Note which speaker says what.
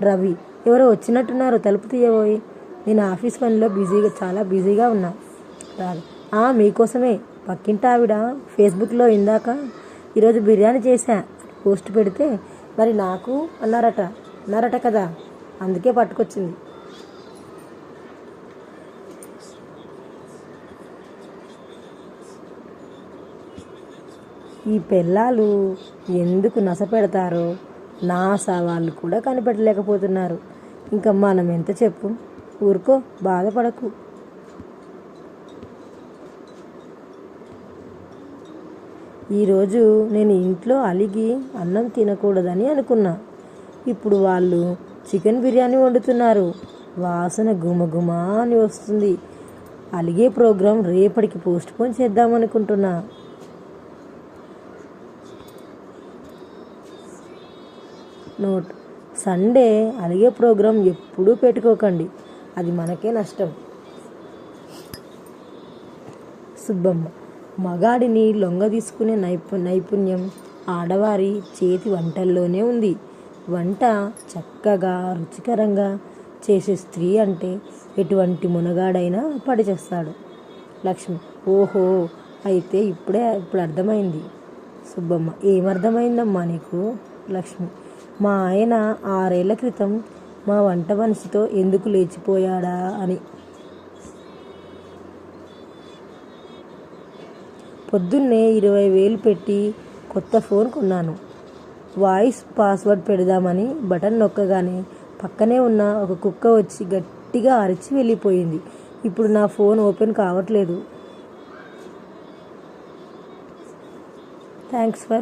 Speaker 1: రవి, ఎవరో వచ్చినట్టున్నారు, తలుపు తీయబోయి. నేను ఆఫీస్ పనిలో చాలా బిజీగా ఉన్నా. రాదు. మీకోసమే. పక్కింటి ఆవిడ ఫేస్బుక్లో ఇందాక ఈరోజు బిర్యానీ చేశా పోస్ట్ పెడితే మరి నాకు అన్నారట కదా, అందుకే పట్టుకొచ్చింది. ఈ పిల్లలు ఎందుకు నస పెడతారో వాళ్ళు కూడా కనిపెట్టలేకపోతున్నారు. ఇంకా మనం ఎంత చెప్పు. ఊరుకో, బాధపడకు. ఈరోజు నేను ఇంట్లో అలిగి అన్నం తినకూడదని అనుకున్నా. ఇప్పుడు వాళ్ళు చికెన్ బిర్యానీ వండుతున్నారు. వాసన గుమగుమా అని వస్తుంది. అలిగే ప్రోగ్రాం రేపటికి పోస్ట్పోన్ చేద్దామనుకుంటున్నా. నోట్: సండే అలిగే ప్రోగ్రాం ఎప్పుడూ పెట్టుకోకండి, అది మనకే నష్టం. సుబ్బమ్మ: మగాడిని లొంగ తీసుకునే నైపుణ్యం ఆడవారి చేతి వంటల్లోనే ఉంది. వంట చక్కగా రుచికరంగా చేసే స్త్రీ అంటే ఎటువంటి మునగాడైనా పడిచేస్తాడు. లక్ష్మి: ఓహో, అయితే ఇప్పుడు అర్థమైంది. సుబ్బమ్మ: ఏమర్థమైందమ్మా నీకు? లక్ష్మి: మా ఆయన 6 ఏళ్ల క్రితం మా వంట మనిషితో ఎందుకు లేచిపోయాడా అని. పొద్దున్నే 20,000 పెట్టి కొత్త ఫోన్ కొన్నాను. వాయిస్ పాస్వర్డ్ పెడదామని బటన్ నొక్కగానే పక్కనే ఉన్న ఒక కుక్క వచ్చి గట్టిగా అరిచి వెళ్ళిపోయింది. ఇప్పుడు నా ఫోన్ ఓపెన్ కావట్లేదు. Thanks for